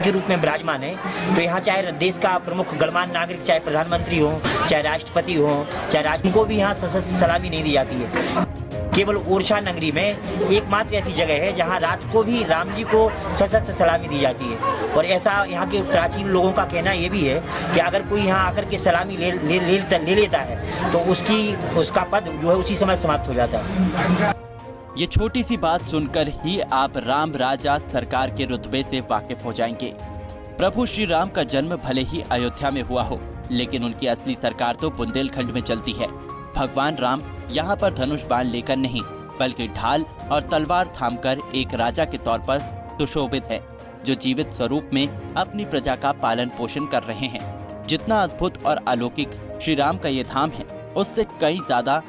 के रूप में विराजमान है। तो यहाँ चाहे देश का प्रमुख गणमान्य नागरिक, चाहे प्रधानमंत्री हो, चाहे राष्ट्रपति हो, चाहे राज्य को भी यहाँ सशस्त्र सलामी नहीं दी जाती है। केवल ओरछा नगरी में एकमात्र ऐसी जगह है जहां रात को भी राम जी को सशस्त्र सलामी दी जाती है। और ऐसा यहाँ के प्राचीन लोगों का कहना ये भी है कि अगर कोई यहाँ आकर के सलामी ले लेता है तो उसका पद जो है उसी समय समाप्त हो जाता है। ये छोटी सी बात सुनकर ही आप राम राजा सरकार के रुतबे से वाकिफ हो जाएंगे। प्रभु श्री राम का जन्म भले ही अयोध्या में हुआ हो, लेकिन उनकी असली सरकार तो बुंदेलखंड में चलती है। भगवान राम यहाँ पर धनुष बाण लेकर नहीं, बल्कि ढाल और तलवार थामकर एक राजा के तौर पर सुशोभित है, जो जीवित स्वरूप में अपनी प्रजा का पालन पोषण कर रहे हैं। जितना अद्भुत और अलौकिक श्री राम का ये धाम है, उससे कई ज्यादा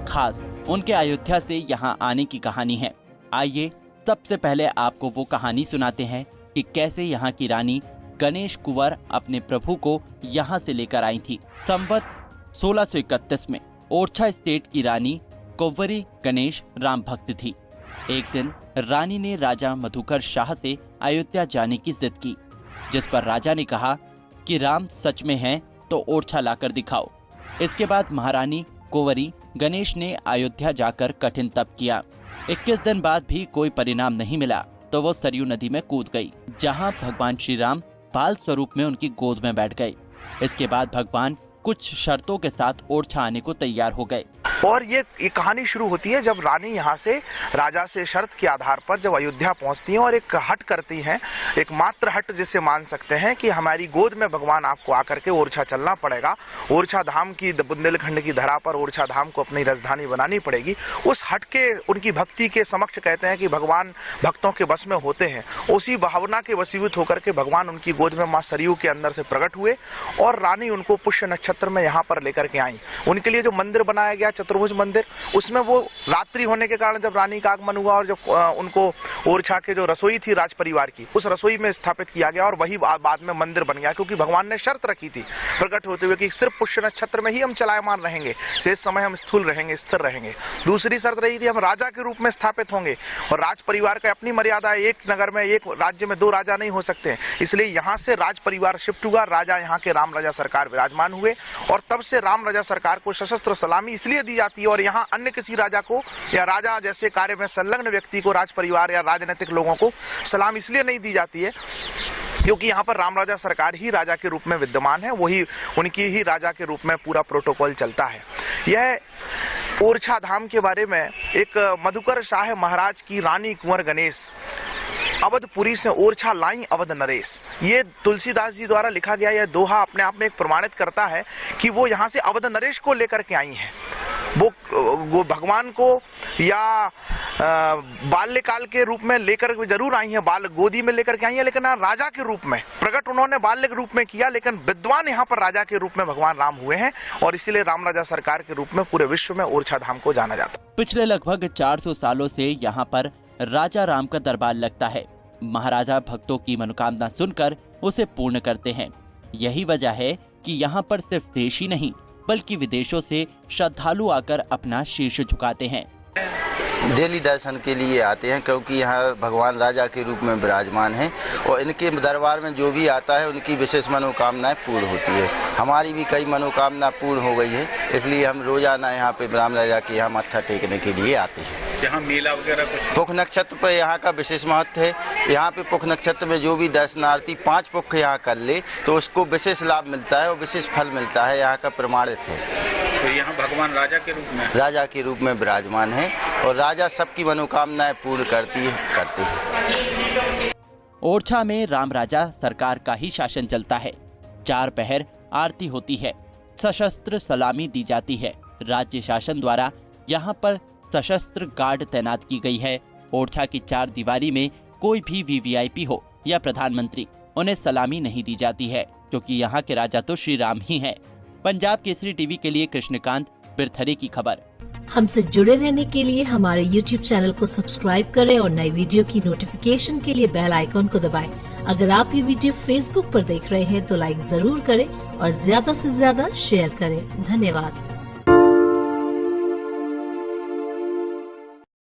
खास उनके अयोध्या से यहाँ आने की कहानी है। आइए सबसे पहले आपको वो कहानी सुनाते हैं कि कैसे यहाँ की रानी गणेश कुंवर अपने प्रभु को यहाँ से लेकर आई थी। संवत 1631 में ओरछा स्टेट की रानी कुंवरी गणेश राम भक्त थी। एक दिन रानी ने राजा मधुकर शाह से अयोध्या जाने की जिद की, जिस पर राजा ने कहा कि राम सच में हैं तो ओरछा लाकर दिखाओ। इसके बाद महारानी कुंवरी गणेश ने अयोध्या जाकर कठिन तप किया। 21 दिन बाद भी कोई परिणाम नहीं मिला तो वो सरयू नदी में कूद गई, जहां भगवान श्री राम बाल स्वरूप में उनकी गोद में बैठ गए। इसके बाद भगवान कुछ शर्तों के साथ ओरछा आने को तैयार हो गए। और ये कहानी शुरू होती है जब रानी यहाँ से राजा से शर्त के आधार पर जब अयोध्या पहुँचती हैं और एक हट करती हैं, एक मात्र हट जिसे मान सकते हैं कि हमारी गोद में भगवान आपको आकर के ओरछा चलना पड़ेगा, ओरछा धाम की बुंदेलखंड की धरा पर ओरछा धाम को अपनी राजधानी बनानी पड़ेगी। उस हट के उनकी भक्ति के समक्ष कहते हैं कि भगवान भक्तों के बस में होते हैं। उसी भावना के वशीभूत होकर के भगवान उनकी गोद में माँ सरयू के अंदर से प्रकट हुए और रानी उनको पुष्य नक्षत्र में यहाँ पर लेकर के आई। उनके लिए जो मंदिर बनाया गया चतुर्भुज मंदिर, उसमें वो रात्रि होने के कारण जब रानी का आगमन हुआ और जब उनको ओरछा के जो रसोई थी राज परिवार की, उस रसोई में स्थापित किया गया और वही बाद में मंदिर बन गया, क्योंकि भगवान ने शर्त रखी थी प्रकट होते हुए कि सिर्फ पुष्य नक्षत्र में ही हम चलायमान रहेंगे, शेष समय हम स्थूल रहेंगे, स्थिर रहेंगे। दूसरी शर्त रही थी हम राजा के रूप में स्थापित होंगे और राज परिवार का अपनी मर्यादा है, एक नगर में एक राज्य में 2 राजा नहीं हो सकते, इसलिए यहाँ से राज परिवार शिफ्ट हुआ, राजा यहाँ के राम राजा सरकार विराजमान हुए और तब से राम राजा सरकार को सशस्त्र सलामी इसलिए दी जाती है और यहाँ अन्य किसी राजा को या राजा जैसे कार्य में संलग्न व्यक्ति को, राज परिवार या राजनीतिक लोगों को सलाम इसलिए नहीं दी जाती है क्योंकि यहाँ पर राम राजा सरकार ही राजा के रूप में विद्यमान है, वही उनकी ही राजा के रूप में पूरा प्रोटोकॉल चलता है। यह ओरछा धाम के बारे में एक मधुकर शाह महाराज की रानी कुंवर गणेश अवधपुरी से ओरछा लाई अवध नरेश, ये तुलसीदास जी द्वारा लिखा गया यह दोहा अपने आप में एक प्रमाणित करता है कि वो यहाँ से अवध नरेश को लेकर के आई हैं। वो भगवान को या बाल्यकाल के रूप में लेकर जरूर आई हैं, बाल गोदी में लेकर के आई हैं, लेकिन राजा के रूप में प्रकट उन्होंने बाल्य के रूप में किया, लेकिन विद्वान यहाँ पर राजा के रूप में भगवान राम हुए हैं और इसीलिए राम राजा सरकार के रूप में पूरे विश्व में ओरछा धाम को जाना जाता है। पिछले लगभग 400 सालों से यहाँ पर राजा राम का दरबार लगता है। महाराजा भक्तों की मनोकामना सुनकर उसे पूर्ण करते हैं। यही वजह है कि यहाँ पर सिर्फ देश ही नहीं बल्कि विदेशों से श्रद्धालु आकर अपना शीर्ष झुकाते हैं। डेली दर्शन के लिए आते हैं क्योंकि यहाँ भगवान राजा के रूप में विराजमान हैं और इनके दरबार में जो भी आता है उनकी विशेष मनोकामनाएं पूर्ण होती है। हमारी भी कई मनोकामना पूर्ण हो गई है, इसलिए हम रोजाना यहाँ पे राम राजा के यहाँ मत्था टेकने के लिए आते हैं। जहाँ मेला वगैरह कुछ पुख नक्षत्र पर यहाँ का विशेष महत्व है। यहाँ पे पुख नक्षत्र में जो भी दर्शनार्थी 5 पुख यहाँ कर ले तो उसको विशेष लाभ मिलता है और विशेष फल मिलता है, यहाँ का प्रमाणित है। तो यहाँ भगवान राजा के रूप में विराजमान है और राजा सबकी मनोकामनाएं पूर्ण करते हैं। ओरछा में राम राजा सरकार का ही शासन चलता है। 4 पहर आरती होती है, सशस्त्र सलामी दी जाती है। राज्य शासन द्वारा यहाँ पर सशस्त्र गार्ड तैनात की गई है। ओरछा की 4 दीवारी में कोई भी वीवीआईपी हो या प्रधानमंत्री, उन्हें सलामी नहीं दी जाती है क्योंकि यहाँ के राजा तो श्री राम ही हैं। पंजाब केसरी टीवी के लिए कृष्णकांत बिरथरे की खबर। हमसे जुड़े रहने के लिए हमारे YouTube चैनल को सब्सक्राइब करें और नई वीडियो की नोटिफिकेशन के लिए बेल आइकॉन को दबाएं। अगर आप ये वीडियो Facebook पर देख रहे हैं तो लाइक जरूर करें और ज्यादा से ज्यादा शेयर करें। धन्यवाद।